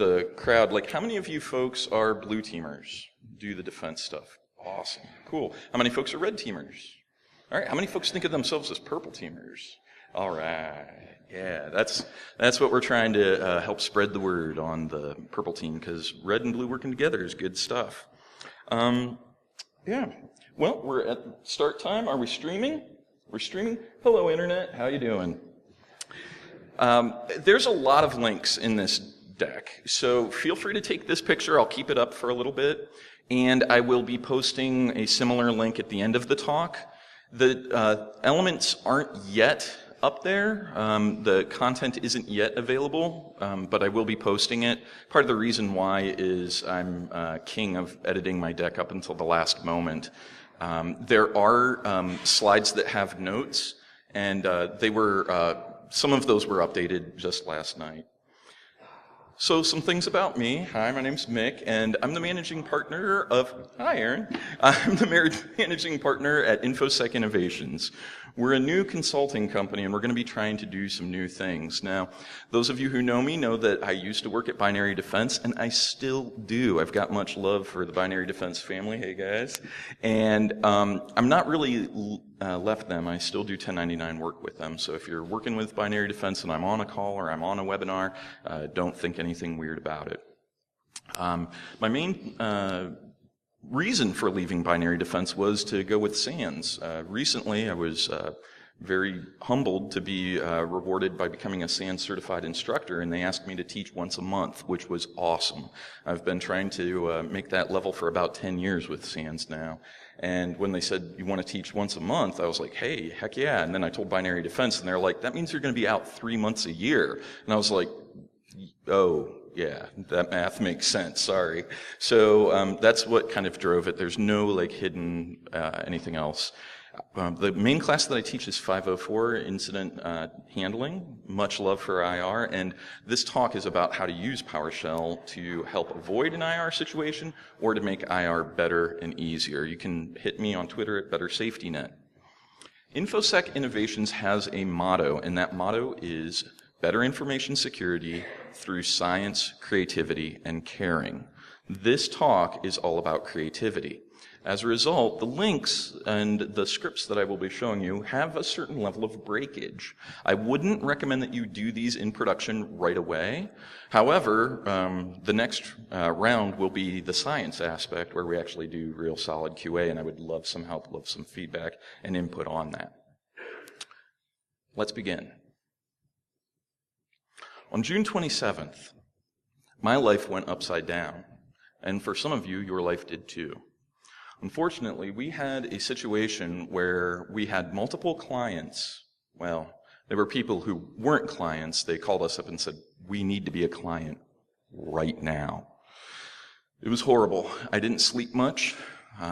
the crowd, like, how many of you folks are blue teamers? Do the defense stuff. Awesome. Cool. How many folks are red teamers? All right. How many folks think of themselves as purple teamers? All right. Yeah, that's what we're trying to help spread the word on the purple team, because red and blue working together is good stuff. Yeah. Well, we're at start time. Are we streaming? We're streaming. Hello, Internet. How you doing? There's a lot of links in this deck, so feel free to take this picture. I'll keep it up for a little bit, and I will be posting a similar link at the end of the talk. The elements aren't yet up there. The content isn't yet available, but I will be posting it. Part of the reason why is I'm king of editing my deck up until the last moment. There are slides that have notes, and some of those were updated just last night. So some things about me. Hi, my name's Mick, and I'm the managing partner hi Aaron. I'm the managing partner at InfoSec Innovations. We're a new consulting company, and we're going to be trying to do some new things. Now, those of you who know me know that I used to work at Binary Defense, and I still do. I've got much love for the Binary Defense family. Hey, guys. And I'm not really left them. I still do 1099 work with them. So if you're working with Binary Defense and I'm on a call or I'm on a webinar, don't think anything weird about it. My main reason for leaving Binary Defense was to go with SANS. Recently, I was very humbled to be rewarded by becoming a SANS certified instructor, and they asked me to teach once a month, which was awesome. I've been trying to make that level for about 10 years with SANS now. And when they said, you want to teach once a month, I was like, hey, heck yeah. And then I told Binary Defense, and they're like, that means you're going to be out 3 months a year. And I was like, oh, yeah, that math makes sense, sorry. So that's what kind of drove it. There's no like hidden anything else. The main class that I teach is 504, Incident Handling. Much love for IR, and this talk is about how to use PowerShell to help avoid an IR situation or to make IR better and easier. You can hit me on Twitter at BetterSafetyNet. InfoSec Innovations has a motto, and that motto is better information security through science, creativity, and caring. This talk is all about creativity. As a result, the links and the scripts that I will be showing you have a certain level of breakage. I wouldn't recommend that you do these in production right away. However, the next round will be the science aspect, where we actually do real solid QA, and I would love some help, love some feedback and input on that. Let's begin. On June 27th, my life went upside down, and for some of you, your life did too. Unfortunately, we had a situation where we had multiple clients. Well, there were people who weren't clients. They called us up and said, we need to be a client right now. It was horrible. I didn't sleep much,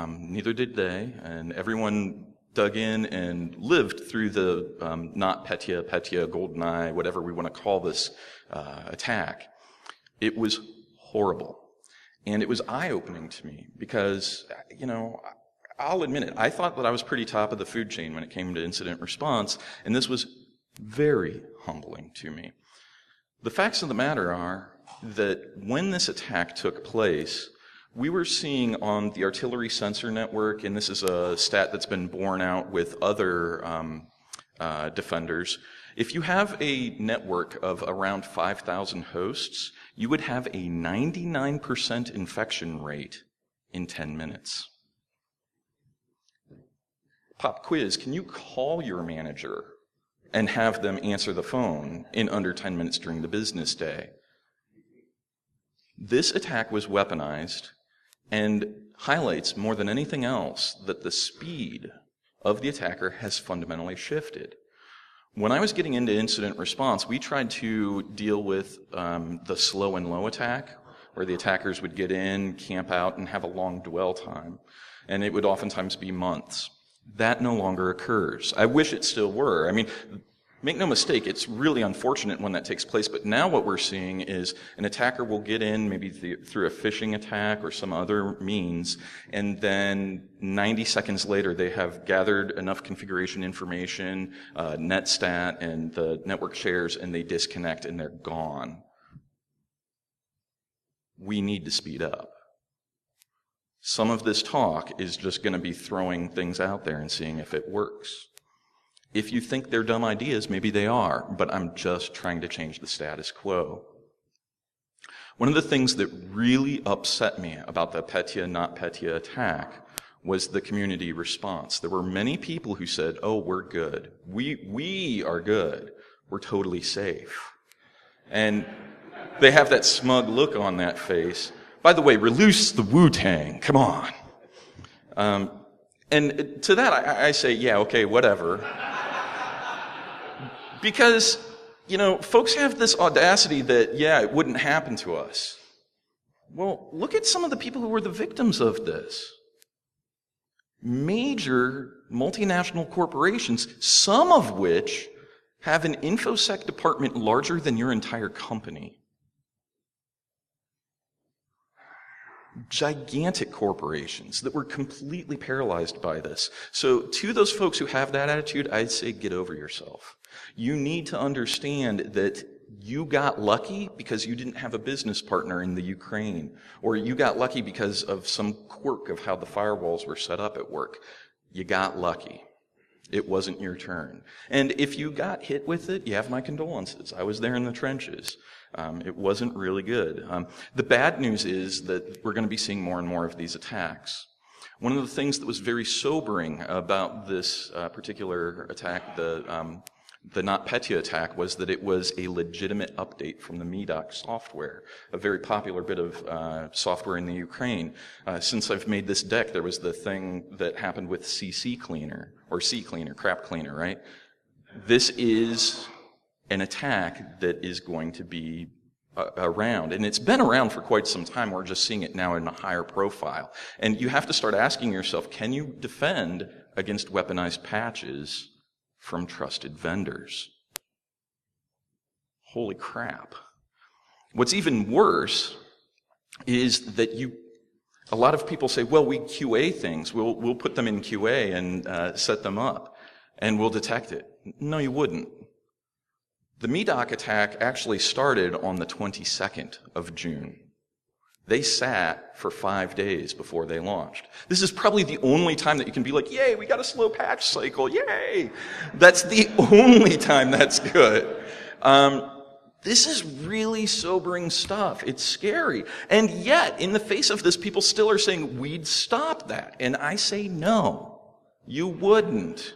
neither did they, and everyone dug in and lived through the NotPetia, GoldenEye, whatever we want to call this attack. It was horrible. And it was eye-opening to me because, you know, I'll admit it, I thought that I was pretty top of the food chain when it came to incident response, and this was very humbling to me. The facts of the matter are that when this attack took place, we were seeing on the artillery sensor network, and this is a stat that's been borne out with other defenders, if you have a network of around 5,000 hosts, you would have a 99% infection rate in 10 minutes. Pop quiz, can you call your manager and have them answer the phone in under 10 minutes during the business day? This attack was weaponized and highlights more than anything else that the speed of the attacker has fundamentally shifted. When I was getting into incident response, we tried to deal with the slow and low attack, where the attackers would get in, camp out, and have a long dwell time. And it would oftentimes be months. That no longer occurs. I wish it still were. I mean, make no mistake, it's really unfortunate when that takes place, but now what we're seeing is an attacker will get in maybe through a phishing attack or some other means, and then 90 seconds later they have gathered enough configuration information, netstat and the network shares, and they disconnect and they're gone. we need to speed up. Some of this talk is just going to be throwing things out there and seeing if it works. If you think they're dumb ideas, maybe they are, but I'm just trying to change the status quo. One of the things that really upset me about the PETIA, NotPetia attack was the community response. There were many people who said, oh, we're good. We are good. We're totally safe. And they have that smug look on that face. By the way, release the Wu-Tang. Come on. And to that, I say, yeah, okay, whatever. Because, folks have this audacity that, yeah, it wouldn't happen to us. Well, look at some of the people who were the victims of this. Major multinational corporations, some of which have an InfoSec department larger than your entire company. Gigantic corporations that were completely paralyzed by this. So to those folks who have that attitude, I'd say get over yourself. You need to understand that you got lucky because you didn't have a business partner in the Ukraine, or you got lucky because of some quirk of how the firewalls were set up at work. You got lucky. It wasn't your turn. And if you got hit with it, you have my condolences. I was there in the trenches. It wasn't really good. The bad news is that we're going to be seeing more and more of these attacks. One of the things that was very sobering about this particular attack, the NotPetia attack, was that it was a legitimate update from the MEDOC software, a very popular bit of software in the Ukraine. Since I've made this deck, there was the thing that happened with CC Cleaner, or C Cleaner, crap cleaner, right? This is an attack that is going to be around, and it's been around for quite some time. We're just seeing it now in a higher profile. And you have to start asking yourself, can you defend against weaponized patches from trusted vendors? Holy crap. What's even worse is that a lot of people say, well, we QA things. We'll put them in QA and set them up, and we'll detect it. No, you wouldn't. The MEDOC attack actually started on the 22nd of June. They sat for 5 days before they launched. This is probably the only time that you can be like, yay, we got a slow patch cycle, yay! That's the only time that's good. This is really sobering stuff. It's scary. And yet, in the face of this, people still are saying, we'd stop that. And I say, no, you wouldn't.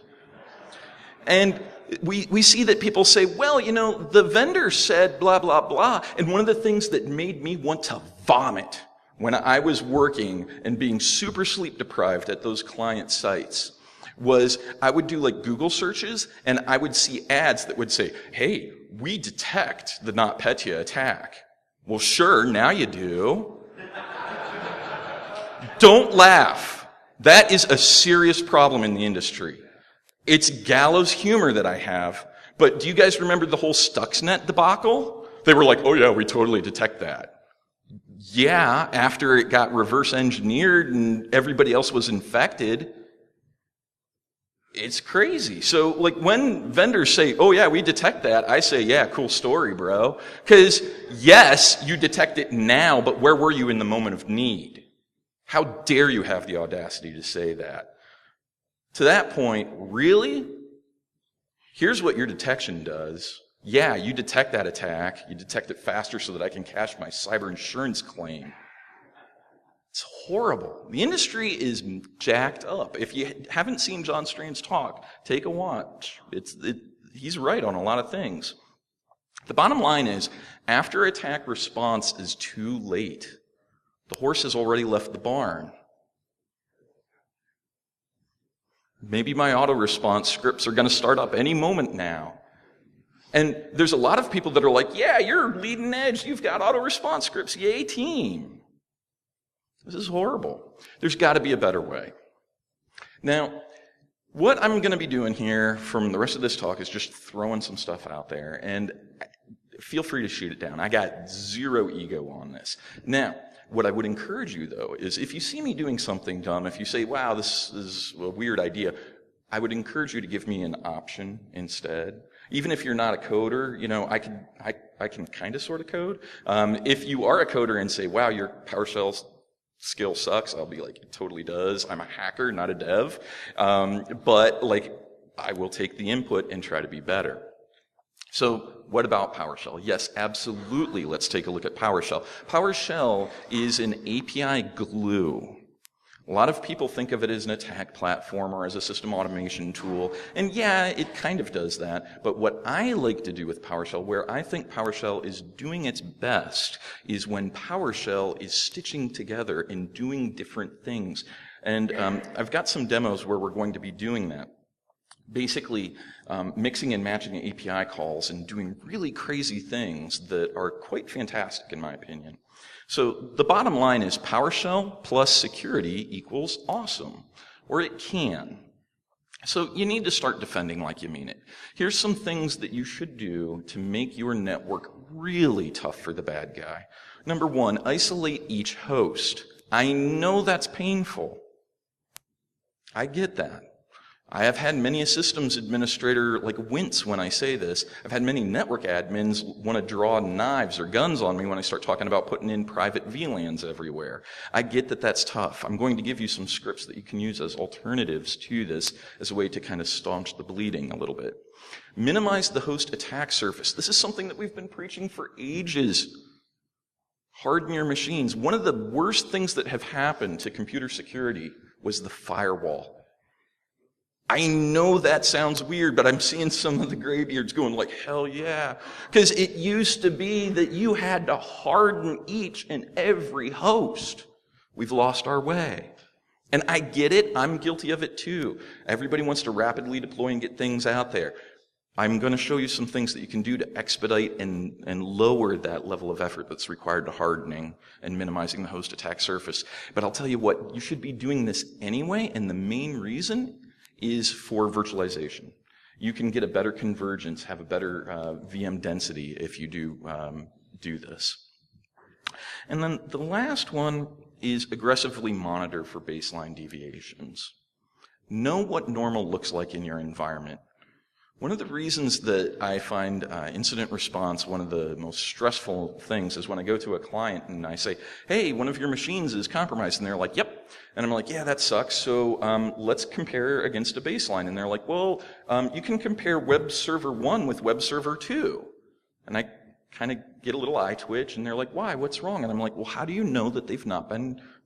And we see that people say, well, the vendor said blah, blah, blah. And one of the things that made me want to vomit when I was working and being super sleep deprived at those client sites was I would do like Google searches and I would see ads that would say, hey, we detect the NotPetia attack. Well, sure, now you do. Don't laugh. That is a serious problem in the industry. It's gallows humor that I have, but do you guys remember the whole Stuxnet debacle? They were like, oh yeah, we totally detect that. Yeah, after it got reverse engineered and everybody else was infected. It's crazy. So like when vendors say, oh yeah, we detect that, I say, yeah, cool story, bro. Because yes, you detect it now, but where were you in the moment of need? How dare you have the audacity to say that? To that point, really? Here's what your detection does. Yeah, you detect that attack. You detect it faster so that I can cash my cyber insurance claim. It's horrible. The industry is jacked up. If you haven't seen John Strain's talk, take a watch. He's right on a lot of things. The bottom line is, after attack response is too late, the horse has already left the barn. Maybe my auto response scripts are going to start up any moment now. And there's a lot of people that are like, yeah, you're leading edge. You've got auto response scripts. Yay, team. This is horrible. There's got to be a better way. Now, what I'm going to be doing here from the rest of this talk is just throwing some stuff out there. And feel free to shoot it down. I got zero ego on this. Now, what I would encourage you, though, is if you see me doing something dumb, if you say, wow, this is a weird idea, I would encourage you to give me an option instead. Even if you're not a coder, you know, I can kind of sort of code. If you are a coder and say, wow, your PowerShell skill sucks, I'll be like, it totally does. I'm a hacker, not a dev. But like, I will take the input and try to be better. So what about PowerShell? Yes, absolutely. Let's take a look at PowerShell. PowerShell is an API glue. A lot of people think of it as an attack platform or as a system automation tool, and yeah, it kind of does that, but what I like to do with PowerShell, where I think PowerShell is doing its best, is when PowerShell is stitching together and doing different things. And I've got some demos where we're going to be doing that. Basically, mixing and matching API calls and doing really crazy things that are quite fantastic in my opinion. So the bottom line is PowerShell plus security equals awesome, or it can. So you need to start defending like you mean it. Here's some things that you should do to make your network really tough for the bad guy. Number one, isolate each host. I know that's painful. I get that. I have had many a systems administrator like wince when I say this. I've had many network admins want to draw knives or guns on me when I start talking about putting in private VLANs everywhere. I get that that's tough. I'm going to give you some scripts that you can use as alternatives to this as a way to kind of staunch the bleeding a little bit. Minimize the host attack surface. This is something that we've been preaching for ages. Harden your machines. One of the worst things that have happened to computer security was the firewall. I know that sounds weird, but I'm seeing some of the graybeards going like, hell yeah. Because it used to be that you had to harden each and every host. We've lost our way. And I get it. I'm guilty of it too. Everybody wants to rapidly deploy and get things out there. I'm going to show you some things that you can do to expedite and lower that level of effort that's required to hardening and minimizing the host attack surface. But I'll tell you what, you should be doing this anyway, and the main reason is for virtualization. You can get a better convergence, have a better VM density if you do this. And then the last one is aggressively monitor for baseline deviations. Know what normal looks like in your environment. One of the reasons that I find incident response one of the most stressful things is when I go to a client and I say, hey, one of your machines is compromised, and they're like, yep. And I'm like, yeah, that sucks, so let's compare against a baseline. And they're like, well, you can compare web server 1 with web server 2. And I kind of get a little eye twitch, and they're like, why, what's wrong? And I'm like, well, how do you know that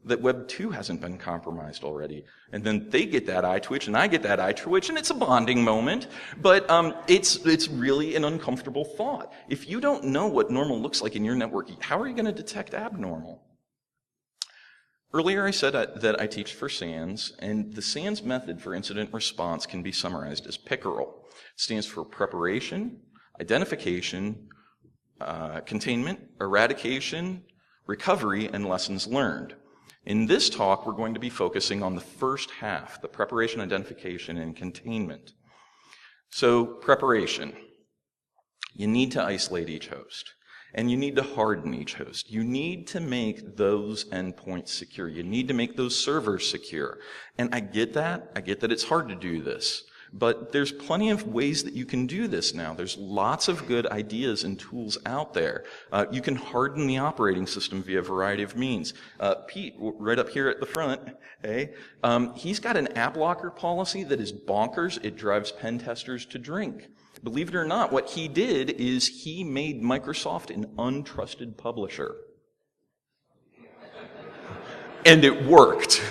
that web 2 hasn't been compromised already? And then they get that eye twitch, and I get that eye twitch, and it's a bonding moment, but it's really an uncomfortable thought. If you don't know what normal looks like in your network, how are you going to detect abnormal? Earlier I said that I teach for SANS, and the SANS method for incident response can be summarized as PICRL. It stands for preparation, identification, containment, eradication, recovery, and lessons learned. In this talk, we're going to be focusing on the first half, the preparation, identification, and containment. So, preparation. You need to isolate each host, and you need to harden each host. You need to make those endpoints secure. You need to make those servers secure. And I get that. I get that it's hard to do this. But there's plenty of ways that you can do this now. There's lots of good ideas and tools out there. You can harden the operating system via a variety of means. Pete, right up here at the front, hey, he's got an app locker policy that is bonkers. It drives pen testers to drink. Believe it or not, what he did is he made Microsoft an untrusted publisher. And it worked.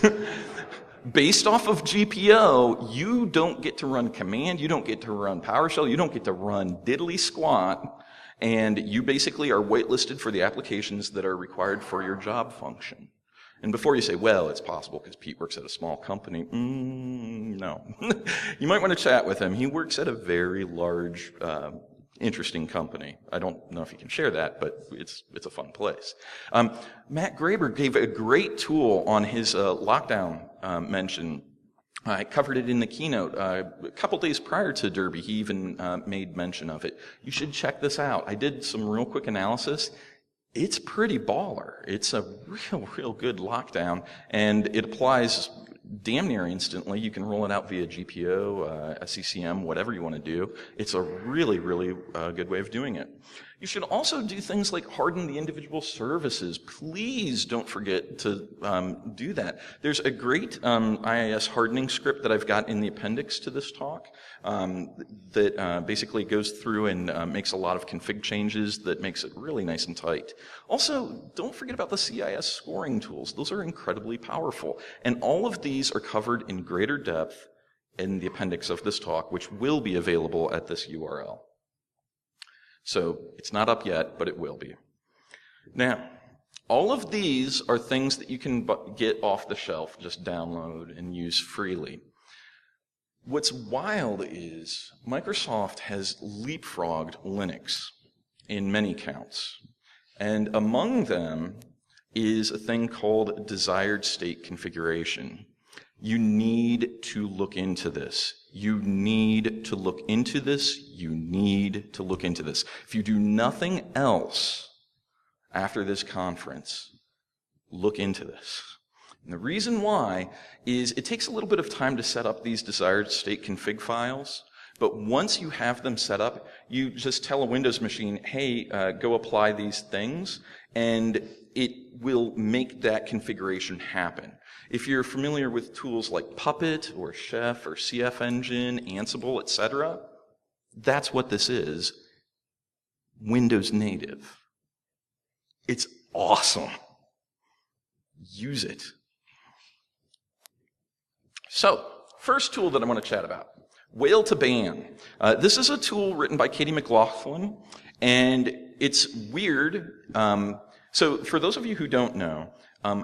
Based off of GPO, you don't get to run command, you don't get to run PowerShell, you don't get to run diddly squat, and you basically are whitelisted for the applications that are required for your job function. And before you say, well, it's possible because Pete works at a small company, no. You might want to chat with him. He works at a very large, interesting company. I don't know if you can share that, but it's a fun place. Matt Graber gave a great tool on his lockdown mention. I covered it in the keynote. A couple days prior to Derby, he even made mention of it. You should check this out. I did some real quick analysis. It's pretty baller. It's a real good lockdown, and it applies damn near instantly. You can roll it out via GPO, SCCM, whatever you want to do. It's a really, really good way of doing it. You should also do things like harden the individual services. Please don't forget to do that. There's a great IIS hardening script that I've got in the appendix to this talk that basically goes through and makes a lot of config changes that makes it really nice and tight. Also, don't forget about the CIS scoring tools. Those are incredibly powerful. And all of these are covered in greater depth in the appendix of this talk, which will be available at this URL. So it's not up yet, but it will be. Now, all of these are things that you can get off the shelf, just download and use freely. What's wild is Microsoft has leapfrogged Linux in many counts. And among them is a thing called desired state configuration. You need to look into this. You need to look into this. You need to look into this. If you do nothing else after this conference, look into this. And the reason why is it takes a little bit of time to set up these desired state config files, but once you have them set up, you just tell a Windows machine, hey, go apply these things, and it will make that configuration happen. If you're familiar with tools like Puppet or Chef or CF Engine, Ansible, etc., that's what this is. Windows native. It's awesome. Use it. So, first tool that I want to chat about, Whale to Ban. This is a tool written by Katie McLaughlin, and it's weird. So for those of you who don't know,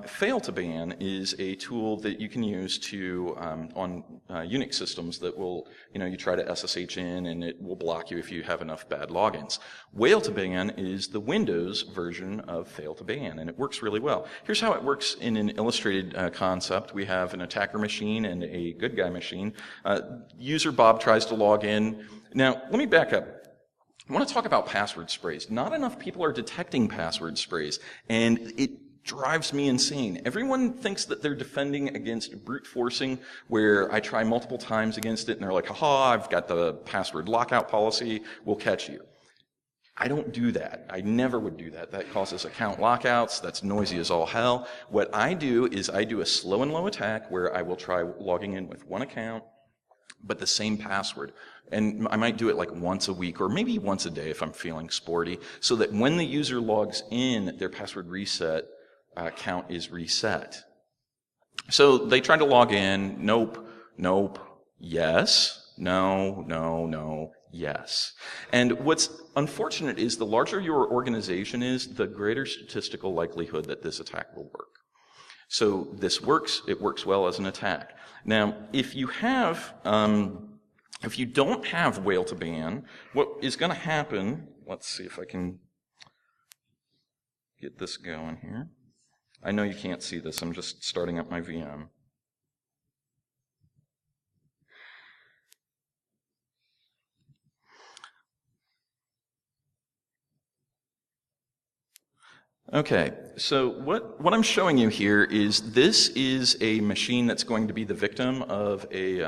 Fail to Ban is a tool that you can use to on Unix systems that will, you try to SSH in and it will block you if you have enough bad logins. Whale to Ban is the Windows version of Fail to Ban, and it works really well. Here's how it works in an illustrated concept. We have an attacker machine and a good guy machine. User Bob tries to log in. Now, let me back up. I want to talk about password sprays. Not enough people are detecting password sprays, and it drives me insane. Everyone thinks that they're defending against brute forcing, where I try multiple times against it, and they're like, haha, I've got the password lockout policy, we'll catch you. I don't do that. I never would do that. That causes account lockouts. That's noisy as all hell. What I do is I do a slow and low attack where I will try logging in with one account, but the same password. And I might do it like once a week or maybe once a day if I'm feeling sporty, so that when the user logs in, their password reset count is reset. So they try to log in. Nope, nope, yes, no, no, no, yes. And what's unfortunate is the larger your organization is, the greater statistical likelihood that this attack will work. So this works. It works well as an attack. Now, if you have, if you don't have Whale to Ban, what is going to happen? Let's see if I can get this going here. I know you can't see this. I'm just starting up my VM. Okay, so what I'm showing you here is this is a machine that's going to be the victim of a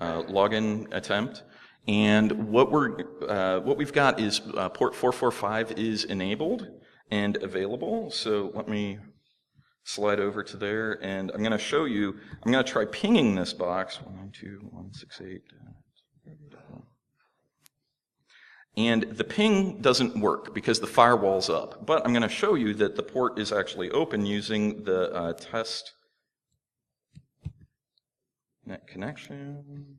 login attempt, and what we've got is port 445 is enabled and available. So let me slide over to there, and I'm going to show you. I'm going to try pinging this box 192.168. And the ping doesn't work because the firewall's up. But I'm going to show you that the port is actually open using the test net connection.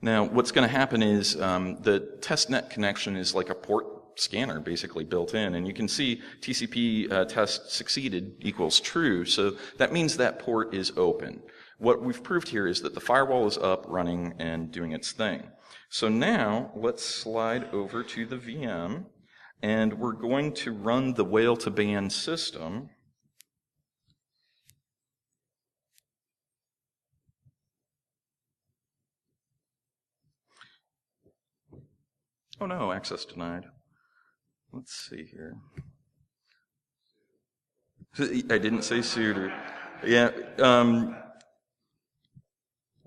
Now, what's going to happen is the testnet connection is like a port scanner basically built in, and you can see TCP test succeeded equals true, so that means that port is open. What we've proved here is that the firewall is up, running, and doing its thing. So now, let's slide over to the VM, and we're going to run the Whale to Ban system. Oh no, access denied. let's see here. I didn't say suitor. Yeah.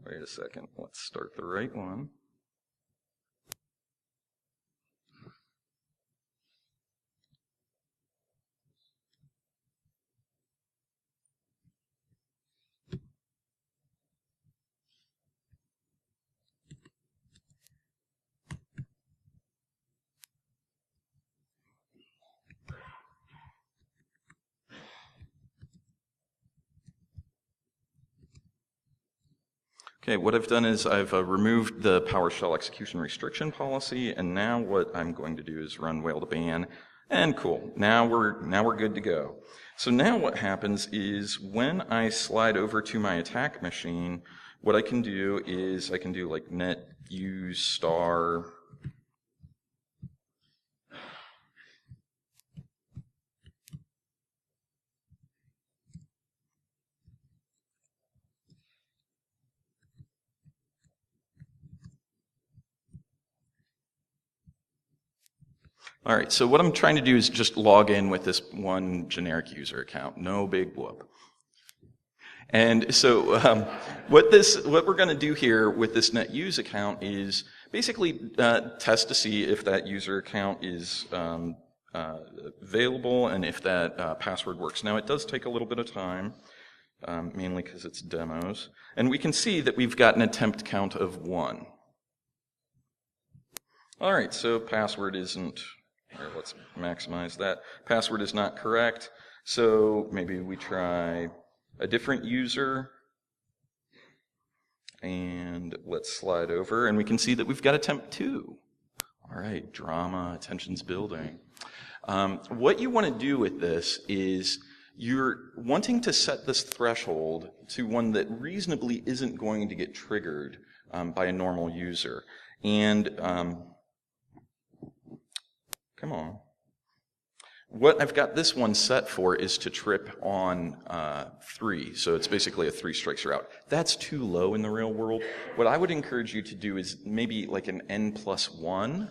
Wait a second. Let's start the right one. Okay, what I've done is I've removed the PowerShell execution restriction policy, and now what I'm going to do is run WillBam, and cool. Now we're good to go. So now what happens is when I slide over to my attack machine, what I can do is I can do like net use star. All right, so what I'm trying to do is just log in with this one generic user account. No big whoop. And so what we're going to do here with this net use account is basically test to see if that user account is available and if that password works. Now, it does take a little bit of time, mainly because it's demos. And we can see that we've got an attempt count of 1. All right, so password isn't... Here, let's maximize that. Password is not correct, so maybe we try a different user, and let's slide over, and we can see that we've got attempt 2. All right, drama, attention's building. What you want to do with this is you're wanting to set this threshold to one that reasonably isn't going to get triggered by a normal user. And come on. What I've got this one set for is to trip on 3, so it's basically a 3 strikes you're out. That's too low in the real world. What I would encourage you to do is maybe like an n+1,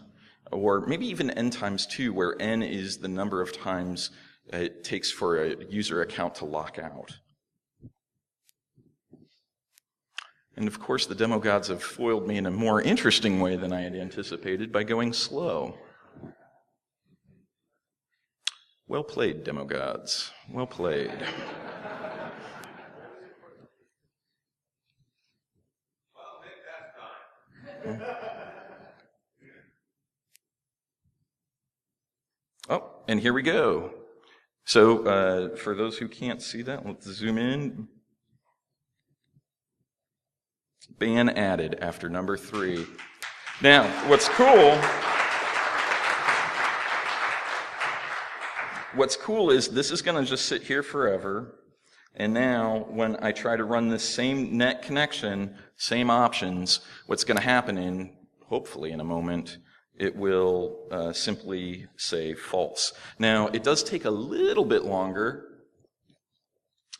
or maybe even n times 2, where n is the number of times it takes for a user account to lock out. And of course, the demo gods have foiled me in a more interesting way than I had anticipated by going slow. Well played, demo gods. Well played. Well, Mick, that's time. Oh, and here we go. So for those who can't see that, let's zoom in. Ban added after number 3. Now, what's cool is this is going to just sit here forever. And now when I try to run this same net connection, same options, what's going to happen hopefully in a moment, it will simply say false. Now, it does take a little bit longer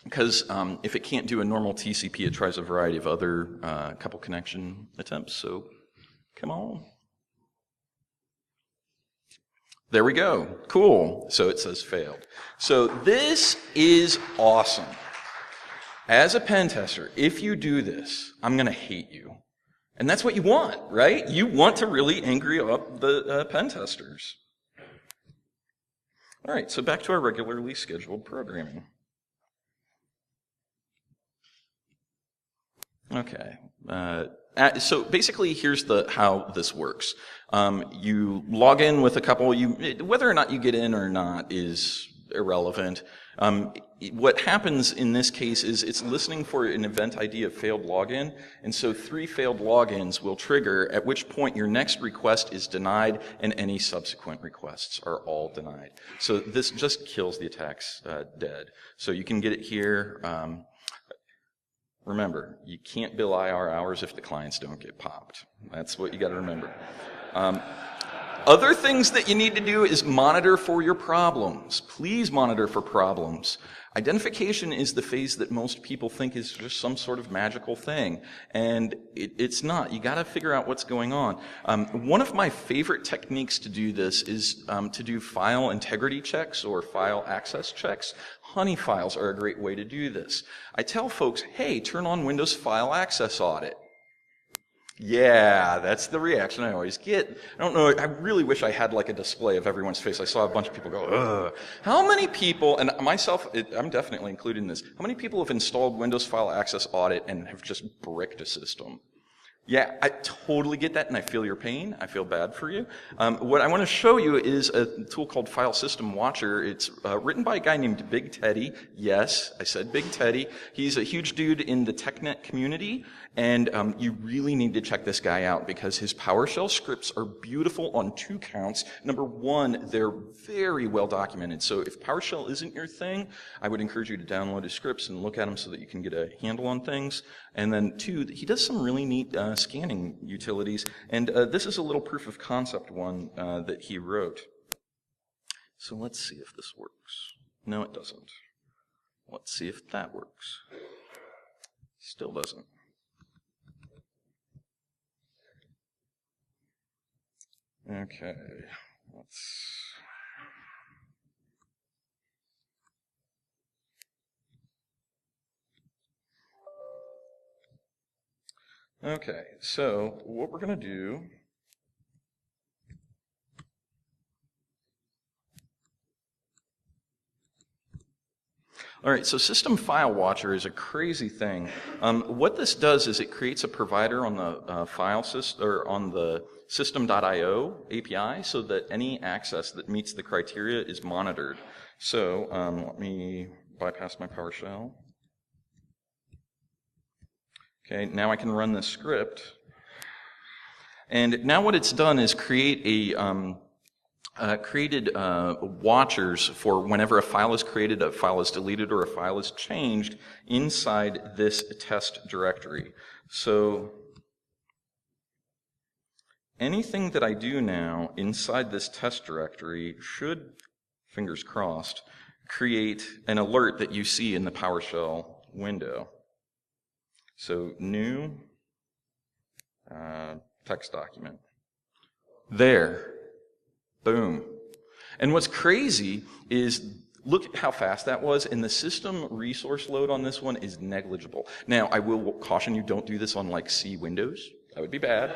because if it can't do a normal TCP, it tries a variety of other couple connection attempts. So come on. There we go. Cool. So it says failed. So this is awesome. As a pen tester, if you do this, I'm going to hate you. And that's what you want, right? You want to really angry up the pen testers. All right, so back to our regularly scheduled programming. Okay. So basically, here's how this works. You log in with a couple. Whether or not you get in or not is irrelevant. What happens in this case is it's listening for an event ID of failed login, and so 3 failed logins will trigger, at which point your next request is denied and any subsequent requests are all denied. So this just kills the attacks dead. So you can get it here. Remember, you can't bill IR hours if the clients don't get popped. That's what you got to remember. Other things that you need to do is monitor for your problems. Please monitor for problems. Identification is the phase that most people think is just some sort of magical thing, and it's not. You got to figure out what's going on. One of my favorite techniques to do this is to do file integrity checks or file access checks. Honey files are a great way to do this. I tell folks, hey, turn on Windows File Access Audit. Yeah, that's the reaction I always get. I don't know, I really wish I had like a display of everyone's face. I saw a bunch of people go, ugh. How many people, and myself, I'm definitely included in this, how many people have installed Windows File Access Audit and have just bricked a system? Yeah, I totally get that, and I feel your pain. I feel bad for you. What I want to show you is a tool called File System Watcher. It's written by a guy named Big Teddy. Yes, I said Big Teddy. He's a huge dude in the TechNet community, and you really need to check this guy out because his PowerShell scripts are beautiful on 2 counts. Number 1, they're very well documented. So if PowerShell isn't your thing, I would encourage you to download his scripts and look at them so that you can get a handle on things. And then 2, he does some really neat scanning utilities, and this is a little proof of concept one that he wrote. So let's see if this works. No, it doesn't. Let's see if that works. Still doesn't. Okay, let's... Okay, so what we're going to do all right, so System File Watcher is a crazy thing. What this does is it creates a provider on the file system or on the system.io API so that any access that meets the criteria is monitored. So let me bypass my PowerShell. Okay, now I can run this script. And now what it's done is create created watchers for whenever a file is created, a file is deleted, or a file is changed inside this test directory. So anything that I do now inside this test directory should, fingers crossed, create an alert that you see in the PowerShell window. So new text document. There. Boom. And what's crazy is look at how fast that was, and the system resource load on this one is negligible. Now, I will caution you, don't do this on like C Windows. That would be bad.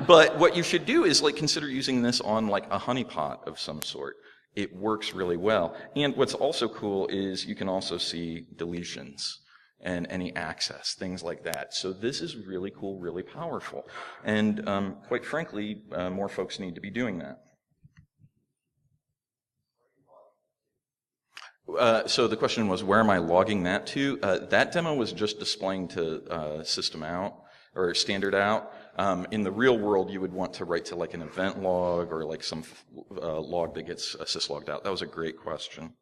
But what you should do is like consider using this on like a honeypot of some sort. It works really well. And what's also cool is you can also see deletions and any access, things like that. So this is really cool, really powerful. And quite frankly, more folks need to be doing that. So the question was, where am I logging that to? That demo was just displaying to system out or standard out. In the real world, you would want to write to like an event log or like some log that gets syslogged out. That was a great question.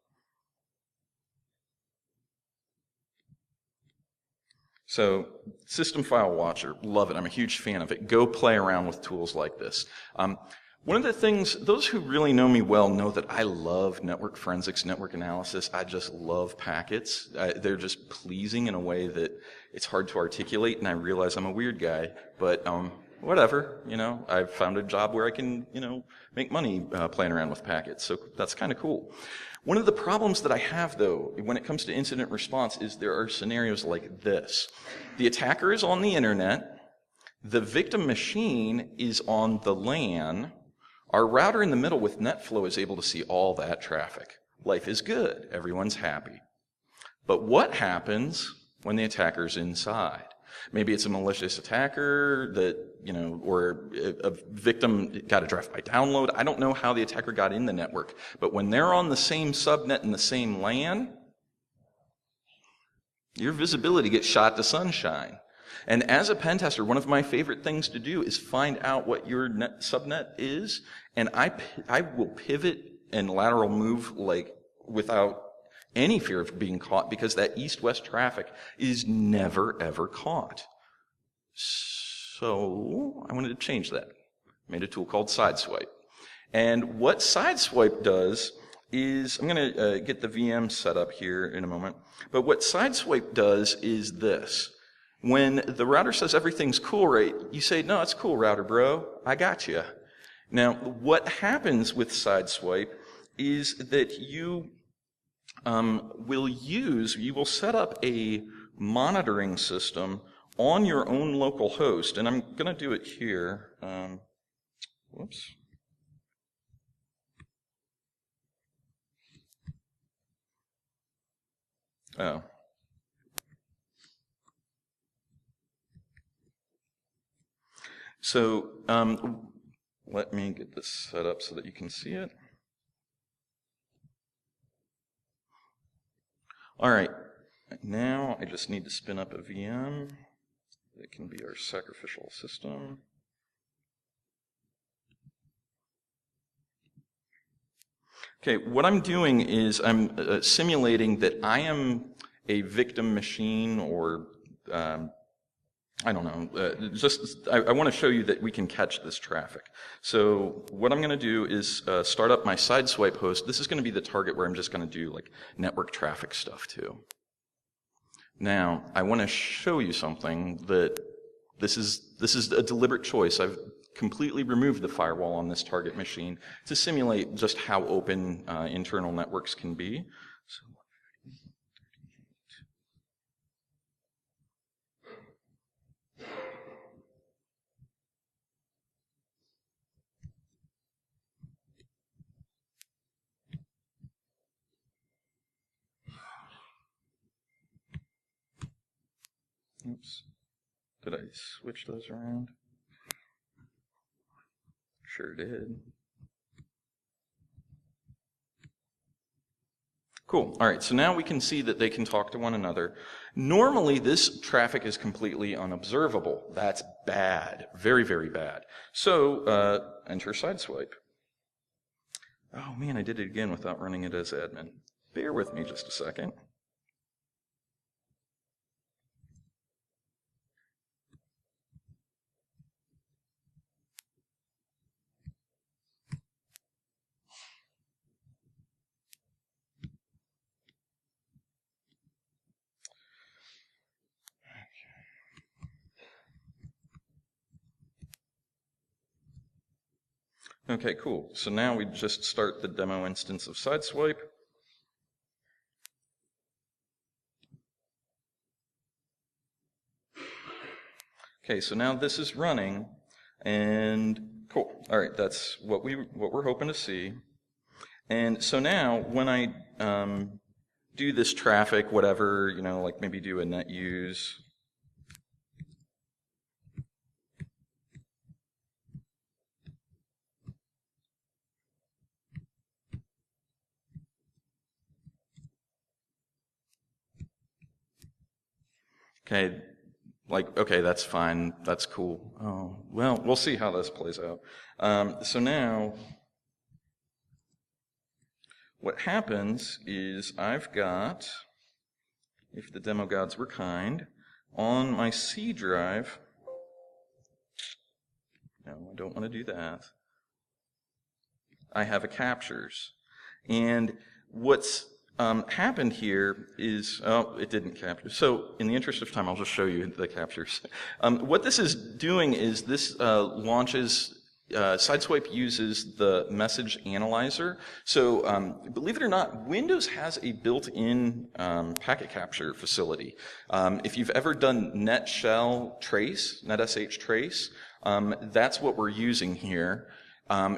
So System File Watcher, love it. I'm a huge fan of it. Go play around with tools like this. One of the things, those who really know me well know that I love network forensics, network analysis. I just love packets. They're just pleasing in a way that it's hard to articulate, and I realize I'm a weird guy, but whatever, you know. I've found a job where I can, you know, make money playing around with packets, so that's kind of cool. One of the problems that I have, though, when it comes to incident response is there are scenarios like this. The attacker is on the internet, the victim machine is on the LAN, our router in the middle with NetFlow is able to see all that traffic. Life is good. Everyone's happy. But what happens when the attacker's inside? Maybe it's a malicious attacker that, you know, or a victim got a drive-by download. I don't know how the attacker got in the network. But when they're on the same subnet and the same LAN, your visibility gets shot to sunshine. And as a pen tester, one of my favorite things to do is find out what your subnet is, and I will pivot and lateral move like without any fear of being caught, because that east-west traffic is never, ever caught. So I wanted to change that. Made a tool called Sideswipe. And what Sideswipe does is, I'm going to get the VM set up here in a moment, but what Sideswipe does is this. When the router says everything's cool, right, you say, no, it's cool, router bro, I got you. Now, what happens with Sideswipe is that you will set up a monitoring system on your own local host, and I'm going to do it here. Whoops. Oh. So, let me get this set up so that you can see it. All right, now I just need to spin up a VM that can be our sacrificial system. Okay, what I'm doing is I'm simulating that I am a victim machine, or I don't know, I want to show you that we can catch this traffic. So what I'm going to do is start up my Sideswipe host. This is going to be the target where I'm just going to do like network traffic stuff too. Now, I want to show you something that this is a deliberate choice. I've completely removed the firewall on this target machine to simulate just how open internal networks can be. So, oops. Did I switch those around? Sure did. Cool. All right, so now we can see that they can talk to one another. Normally, this traffic is completely unobservable. That's bad. Very, very bad. So, enter Sideswipe. Oh man, I did it again without running it as admin. Bear with me just a second. Okay, cool. So now we just start the demo instance of Sideswipe. Okay, so now this is running, and cool. All right, that's what we're hoping to see. And so now when I do this traffic, whatever, you know, like maybe do a net use. Okay, like, okay, that's fine, that's cool. Oh, well, we'll see how this plays out. So now, what happens is I've got, if the demo gods were kind, on my C drive, no, I don't want to do that, I have a captures. And what's happened here is, oh, it didn't capture. So in the interest of time, I'll just show you the captures. What this is doing is this launches, Sideswipe uses the message analyzer. So believe it or not, Windows has a built-in packet capture facility. If you've ever done NetShell trace, NetSH trace, that's what we're using here.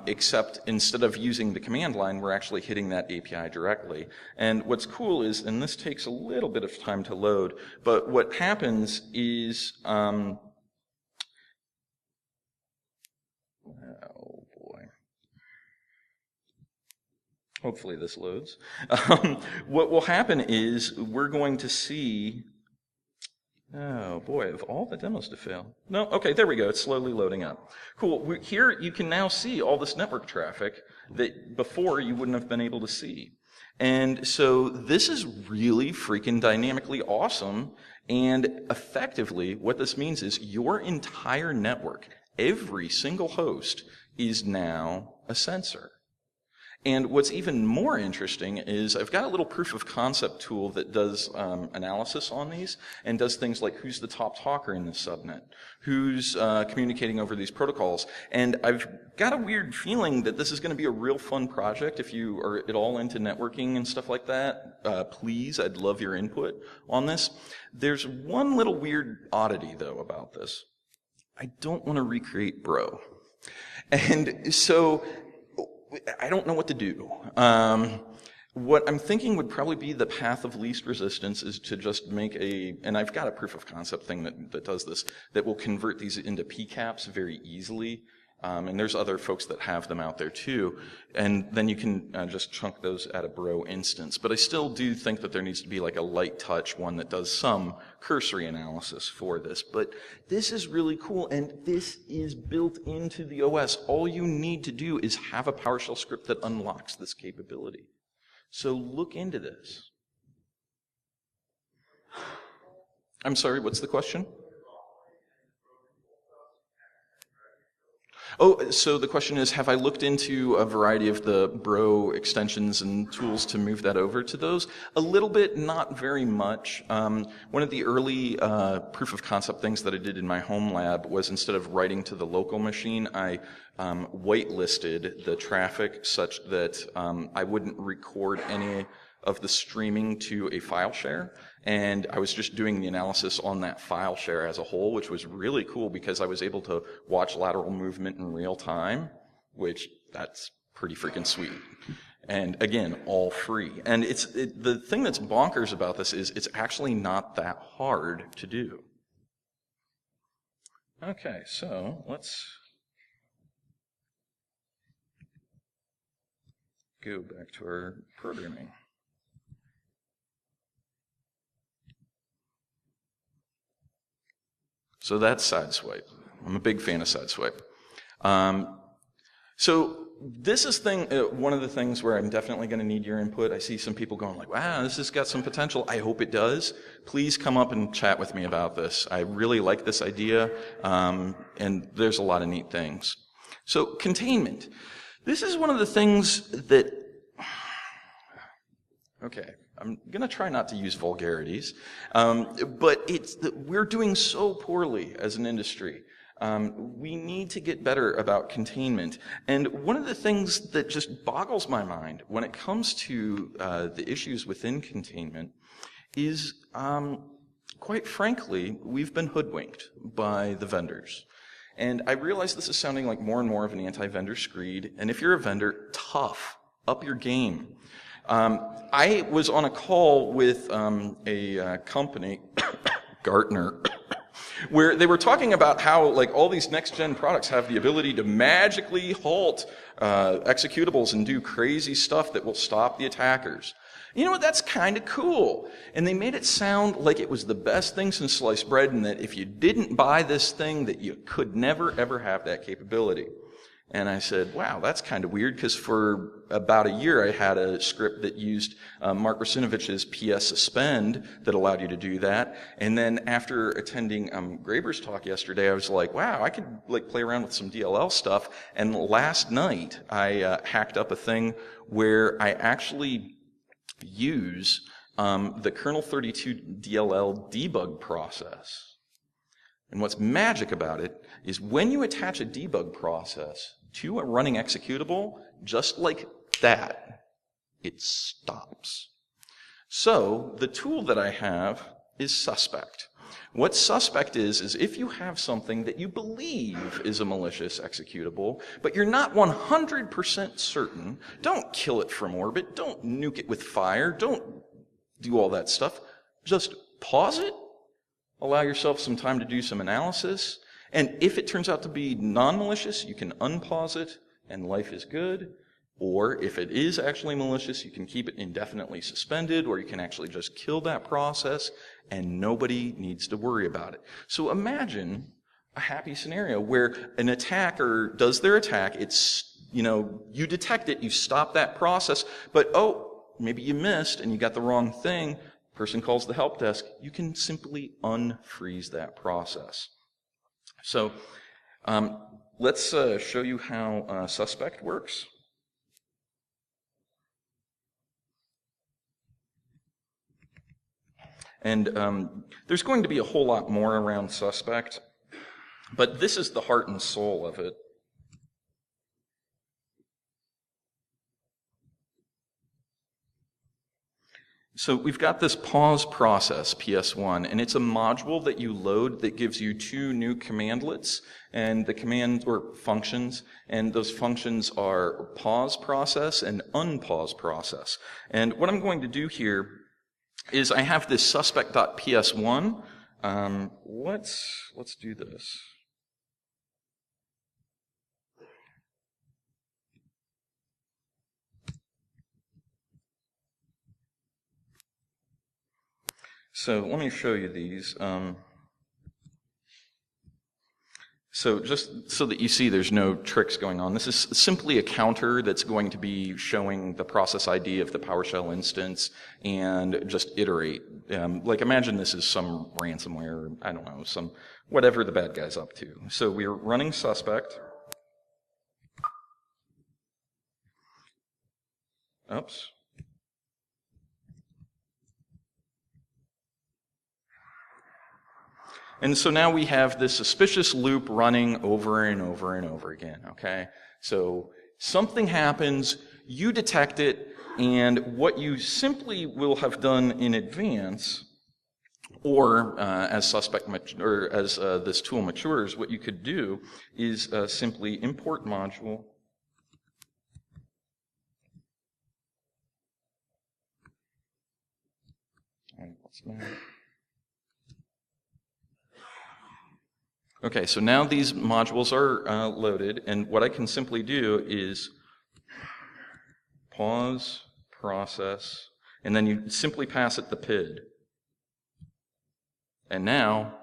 Except instead of using the command line, we're actually hitting that API directly. And what's cool is, and this takes a little bit of time to load, but what happens is, oh boy. Hopefully this loads. What will happen is we're going to see, oh boy, of all the demos to fail. No, okay, there we go. It's slowly loading up. Cool. Here you can now see all this network traffic that before you wouldn't have been able to see. And so this is really freaking dynamically awesome. And effectively, what this means is your entire network, every single host, is now a sensor. And what's even more interesting is I've got a little proof of concept tool that does analysis on these and does things like who's the top talker in this subnet, who's communicating over these protocols. And I've got a weird feeling that this is going to be a real fun project. If you are at all into networking and stuff like that, please, I'd love your input on this. There's one little weird oddity, though, about this. I don't want to recreate Bro. And so I don't know what to do. What I'm thinking would probably be the path of least resistance is to just make and I've got a proof of concept thing that does this, that will convert these into PCAPs very easily. And there's other folks that have them out there too. And then you can just chunk those at a Bro instance. But I still do think that there needs to be like a light touch one that does some cursory analysis for this. But this is really cool, and this is built into the OS. All you need to do is have a PowerShell script that unlocks this capability. So look into this. I'm sorry, what's the question? Oh, so the question is, have I looked into a variety of the Bro extensions and tools to move that over to those? A little bit, not very much. One of the early proof of concept things that I did in my home lab was instead of writing to the local machine, I whitelisted the traffic such that I wouldn't record any of the streaming to a file share. And I was just doing the analysis on that file share as a whole, which was really cool because I was able to watch lateral movement in real time, which that's pretty freaking sweet. And again, all free. And the thing that's bonkers about this is it's actually not that hard to do. Okay, so let's go back to our programming. So that's Sideswipe. I'm a big fan of Sideswipe. So this is one of the things where I'm definitely going to need your input. I see some people going like, wow, this has got some potential. I hope it does. Please come up and chat with me about this. I really like this idea, and there's a lot of neat things. So containment. This is one of the things that, okay, I'm going to try not to use vulgarities, but we're doing so poorly as an industry. We need to get better about containment. And one of the things that just boggles my mind when it comes to the issues within containment is, quite frankly, we've been hoodwinked by the vendors. And I realize this is sounding like more and more of an anti-vendor screed. And if you're a vendor, tough, up your game. I was on a call with a company, Gartner, where they were talking about how like all these next-gen products have the ability to magically halt executables and do crazy stuff that will stop the attackers. You know what? That's kind of cool. And they made it sound like it was the best thing since sliced bread, and that if you didn't buy this thing, that you could never, ever have that capability. And I said, wow, that's kind of weird, because for about a year I had a script that used Mark Rusinovich's PS suspend that allowed you to do that. And then after attending Graeber's talk yesterday, I was like, wow, I could like play around with some DLL stuff. And last night I hacked up a thing where I actually use the kernel 32 DLL debug process. And what's magic about it is when you attach a debug process to a running executable, just like that, it stops. So the tool that I have is Suspect. What Suspect is if you have something that you believe is a malicious executable, but you're not 100% certain, don't kill it from orbit, don't nuke it with fire, don't do all that stuff. Just pause it, allow yourself some time to do some analysis, and if it turns out to be non-malicious, you can unpause it, and life is good. Or if it is actually malicious, you can keep it indefinitely suspended, or you can actually just kill that process, and nobody needs to worry about it. So imagine a happy scenario where an attacker does their attack, it's, you detect it, you stop that process, but maybe you missed and you got the wrong thing, person calls the help desk, you can simply unfreeze that process. So Let's show you how suspect works. And there's going to be a whole lot more around suspect, but this is the heart and soul of it. So we've got this pause process, PS1, and it's a module that you load that gives you 2 new commandlets, and the command, or functions, and those functions are pause process and unpause process. And what I'm going to do here is I have this suspect.ps1. Let's do this. So let me show you these. So just so that you see there's no tricks going on, this is simply a counter that's going to be showing the process ID of the PowerShell instance and just iterate. Like imagine this is some ransomware, I don't know, some whatever the bad guy's up to. So we're running suspect. Oops. And so now we have this suspicious loop running over and over and over again, okay? So something happens, you detect it, and what you simply will have done in advance, or as this tool matures, what you could do is simply import module. All right, what's that? Okay, so now these modules are loaded, and what I can simply do is pause, process, and then you simply pass it the PID. And now,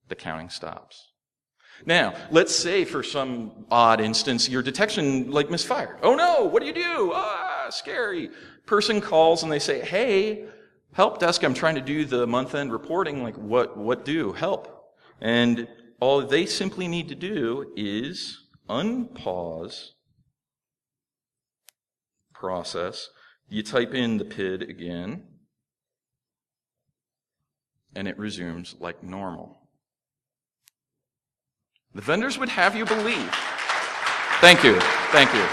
the counting stops. Now, let's say for some odd instance your detection misfired. Oh no, what do you do? Ah, scary. Person calls and they say, hey, help desk, I'm trying to do the month-end reporting, what do? Help. And all they simply need to do is unpause, process, you type in the PID again, and it resumes like normal. The vendors would have you believe. Thank you. Thank you.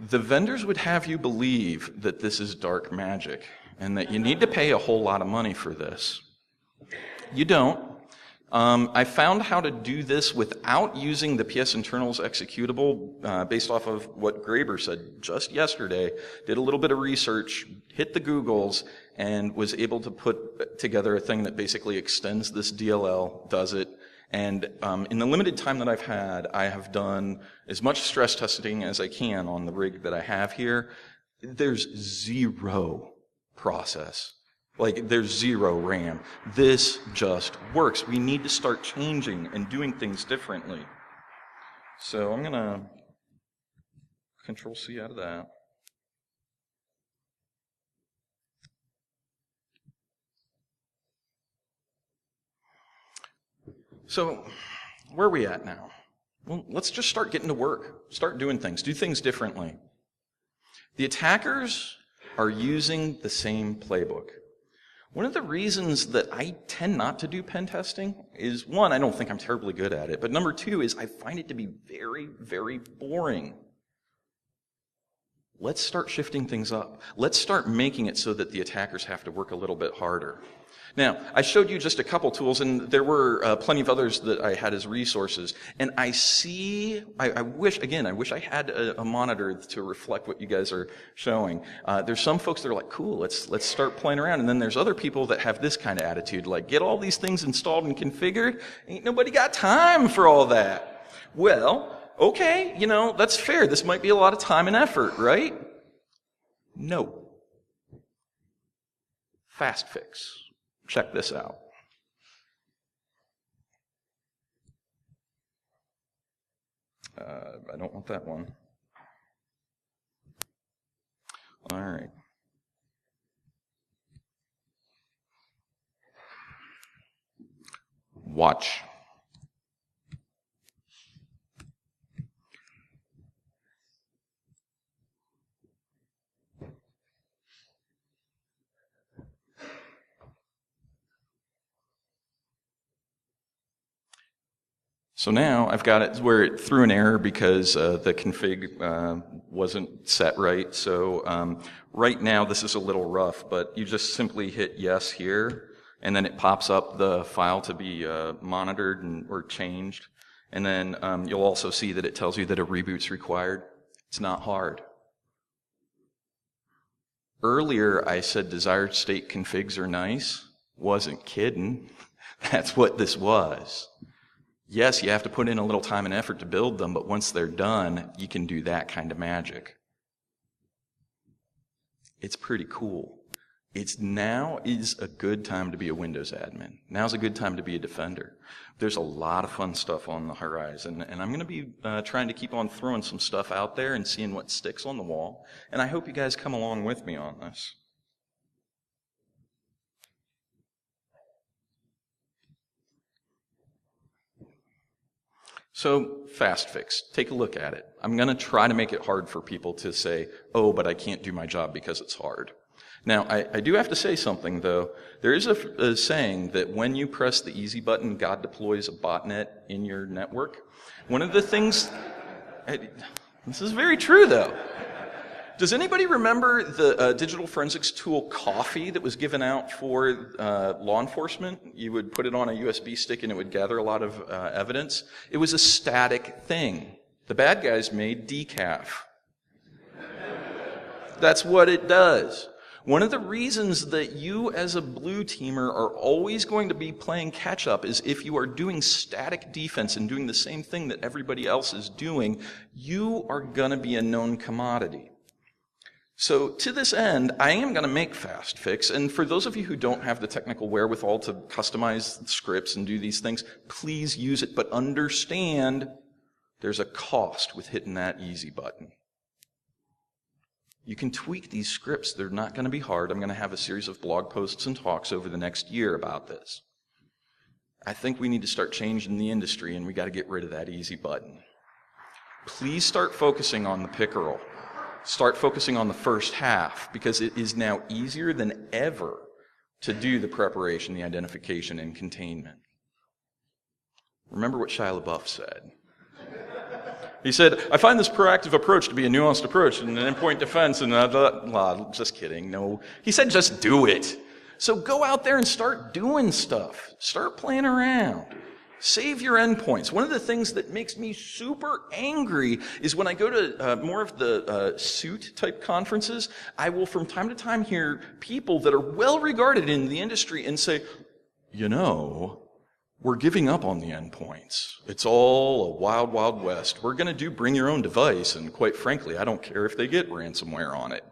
The vendors would have you believe that this is dark magic and that you need to pay a whole lot of money for this. You don't. I found how to do this without using the PS internals executable based off of what Graber said just yesterday. Did a little bit of research, hit the Googles, and was able to put together a thing that basically extends this DLL, does it. And in the limited time that I've had, I have done as much stress testing as I can on the rig that I have here. There's zero process. There's zero RAM. This just works. We need to start changing and doing things differently. So I'm going to Control-C out of that. So where are we at now? Well, let's just start getting to work. Start doing things. Do things differently. The attackers are using the same playbook. One of the reasons that I tend not to do pen testing is, one, I don't think I'm terribly good at it, but number two is I find it to be very, very boring. Let's start shifting things up. Let's start making it so that the attackers have to work a little bit harder. Now, I showed you just a couple tools, and there were plenty of others that I had as resources. And I wish I had a monitor to reflect what you guys are showing. There's some folks that are like, cool, let's start playing around. And then there's other people that have this kind of attitude, like, get all these things installed and configured. Ain't nobody got time for all that. Well, okay, that's fair. This might be a lot of time and effort, right? No. Fast fix. Check this out. I don't want that one. All right. Watch. So now I've got it where it threw an error because the config wasn't set right. So right now this is a little rough, but you just simply hit yes here, and then it pops up the file to be monitored or changed. And then you'll also see that it tells you that a reboot's required. It's not hard. Earlier I said desired state configs are nice. Wasn't kidding. That's what this was. Yes, you have to put in a little time and effort to build them, but once they're done, you can do that kind of magic. It's pretty cool. Now is a good time to be a Windows admin. Now's a good time to be a defender. There's a lot of fun stuff on the horizon, and I'm going to be trying to keep on throwing some stuff out there and seeing what sticks on the wall, and I hope you guys come along with me on this. So, fast fix. Take a look at it. I'm going to try to make it hard for people to say, oh, but I can't do my job because it's hard. Now, I do have to say something, though. There is a saying that when you press the easy button, God deploys a botnet in your network. One of the things... This is very true, though. Does anybody remember the digital forensics tool Coffee that was given out for law enforcement? You would put it on a USB stick and it would gather a lot of evidence. It was a static thing. The bad guys made decaf. That's what it does. One of the reasons that you as a blue teamer are always going to be playing catch up is if you are doing static defense and doing the same thing that everybody else is doing, you are going to be a known commodity. So to this end, I am going to make fast fix, and for those of you who don't have the technical wherewithal to customize scripts and do these things, please use it, but understand there's a cost with hitting that easy button. You can tweak these scripts. They're not going to be hard. I'm going to have a series of blog posts and talks over the next year about this. I think we need to start changing the industry, and we got to get rid of that easy button. Please start focusing on the pickerel. Start focusing on the first half, because it is now easier than ever to do the preparation, the identification, and containment. Remember what Shia LaBeouf said. He said, I find this proactive approach to be a nuanced approach in an endpoint defense, and just kidding, no. He said just do it. So go out there and start doing stuff. Start playing around. Save your endpoints. One of the things that makes me super angry is when I go to more of the suit-type conferences, I will from time to time hear people that are well-regarded in the industry and say, you know, we're giving up on the endpoints. It's all a wild, wild west. We're going to do bring your own device, and quite frankly, I don't care if they get ransomware on it.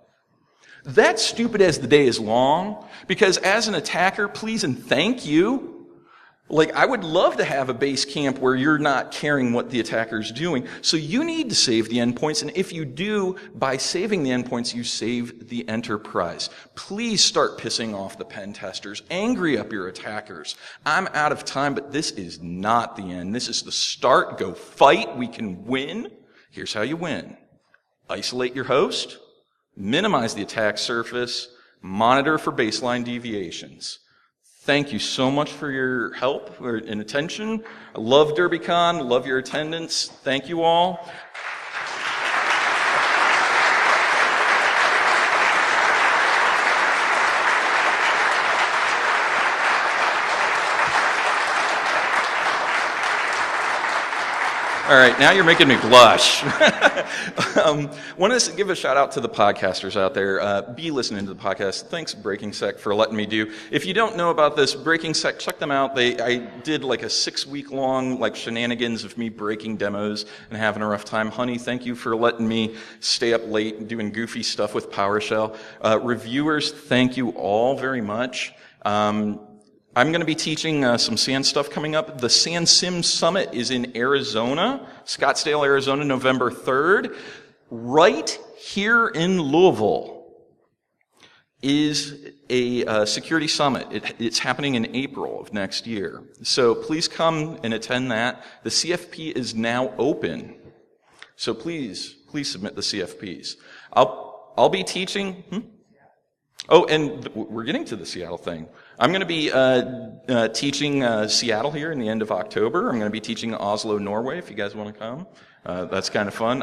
That's stupid as the day is long, because as an attacker, please and thank you. Like, I would love to have a base camp where you're not caring what the attacker's doing. So you need to save the endpoints, and if you do, by saving the endpoints, you save the enterprise. Please start pissing off the pen testers. Angry up your attackers. I'm out of time, but this is not the end. This is the start. Go fight. We can win. Here's how you win. Isolate your host. Minimize the attack surface. Monitor for baseline deviations. Thank you so much for your help and attention. I love Derbycon, love your attendance. Thank you all. All right, now you're making me blush. Want to give a shout out to the podcasters out there. Be listening to the podcast. Thanks, Breaking Sec, for letting me do. If you don't know about this, Breaking Sec, check them out. I did like a 6-week-long shenanigans of me breaking demos and having a rough time. Honey, thank you for letting me stay up late and doing goofy stuff with PowerShell. Reviewers, thank you all very much. I'm going to be teaching some SAN stuff coming up. The SAN Sim Summit is in Arizona, Scottsdale, Arizona, November 3rd, right here in Louisville. is a security summit. It's happening in April of next year. So please come and attend that. The CFP is now open. So please submit the CFPs. I'll be teaching. Oh, and we're getting to the Seattle thing. I'm going to be teaching Seattle here in the end of October. I'm going to be teaching Oslo, Norway, if you guys want to come. That's kind of fun.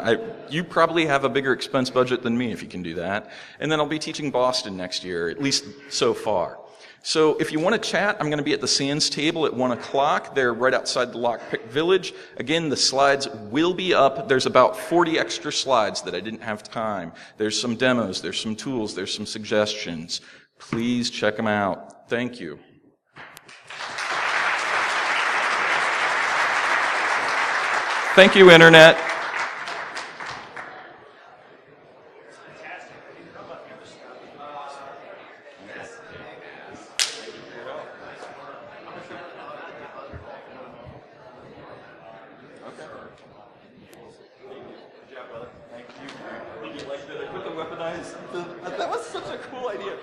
You probably have a bigger expense budget than me if you can do that. And then I'll be teaching Boston next year, at least so far. So if you want to chat, I'm going to be at the Sands table at 1 o'clock. They're right outside the Lockpick Village. Again, the slides will be up. There's about 40 extra slides that I didn't have time. There's some demos, there's some tools, there's some suggestions. Please check them out. Thank you. Thank you, Internet. That was such a cool idea.